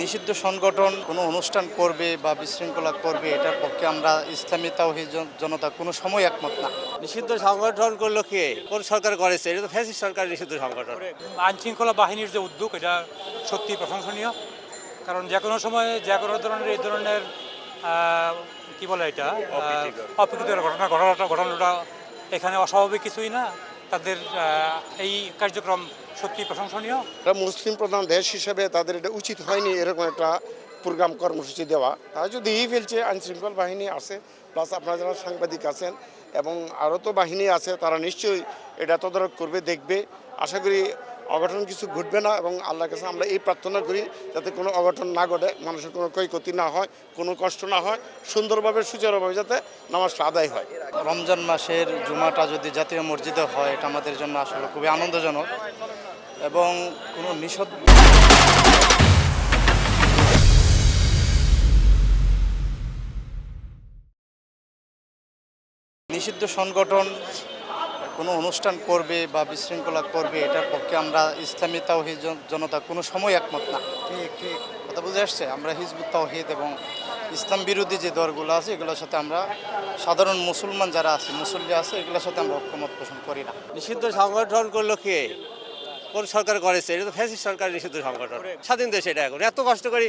নিষিদ্ধ সংগঠন কোনো অনুষ্ঠান করবে বা বিশৃঙ্খলা করবে এটার পক্ষে আমরা ইসলামী তাওহীদ জনতা কোনো সময় একমত না। নিষিদ্ধ সংগঠন করলো কে? কোন সরকার করেছে? এটা তো ফ্যাসিস্ট সরকার নিষিদ্ধ সংগঠন। আইন শৃঙ্খলা বাহিনীর যে উদ্যোগ এটা সত্যি প্রশংসনীয়। কারণ যে কোনো সময়ে যে কোনো ধরনের এই ধরনের কি বলে এটা অপ্রীতিকর ঘটনাটা এখানে অস্বাভাবিক কিছুই না। তাদের এই কার্যক্রম সত্যি প্রশংসনীয়। একটা মুসলিম প্রধান দেশ হিসেবে তাদের এটা উচিত হয়নি এরকম একটা প্রোগ্রাম কর্মসূচি দেওয়া। তারা যদি ফেলছে, আইনশৃঙ্খলা বাহিনী আছে, প্লাস আপনারা যারা সাংবাদিক আছেন এবং আরও তো বাহিনী আছে, তারা নিশ্চয়ই এটা তদারক করবে, দেখবে। আশা করি অঘটন কিছু ঘটবে না এবং আল্লাহর কাছে আমরা এই প্রার্থনা করি যাতে কোনো অঘটন না ঘটে, মানুষের কোনো ক্ষয়ক্ষতি না হয়, কোনো কষ্ট না হয়, সুন্দরভাবে সুচারুভাবে যাতে নামাজটা আদায় হয়। রমজান মাসের জুমাটা যদি জাতীয় মসজিদে হয় এটা আমাদের জন্য আসলে খুবই আনন্দজনক এবং কোনো নিষিদ্ধ সংগঠন কোনো অনুষ্ঠান করবে বা বিশৃঙ্খলা করবে এটার পক্ষে আমরা ইসলামী তাওহীদ জনতা কোনো সময় একমত না। ঠিক কথা বুঝে আসছে। আমরা হিজবুত তাওহীদ এবং ইসলাম বিরোধী যে দলগুলো আছে এগুলোর সাথে আমরা সাধারণ মুসলমান যারা আছে, মুসল্লি আছে, এগুলোর সাথে আমরা ঐক্যমত পোষণ করি না। নিষিদ্ধ সংগঠন করলো কে? কোন সরকার করেছে? এটা তো ফ্যাসিস্ট সরকার নিষিদ্ধ সংগঠন। স্বাধীন দেশ এটা। এখন এত কষ্ট করে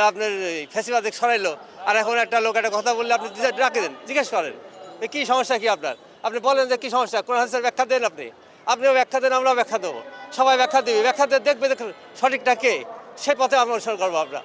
আপনার ফ্যাসিবাদ সরাইলো, আর এখন একটা লোক একটা কথা বললে আপনি ডাকে দেন, জিজ্ঞেস করেন কি সমস্যা কি আপনার, আপনি বলেন যে কি সমস্যা, কোন হাদিসের ব্যাখ্যা দেন, আপনিও ব্যাখ্যা দেন, আমরাও ব্যাখ্যা দেবো, সবাই ব্যাখ্যা দিবি, ব্যাখ্যা দেখবে সঠিকটা কে, সে পথে আমরা অনুসরণ করবো আমরা।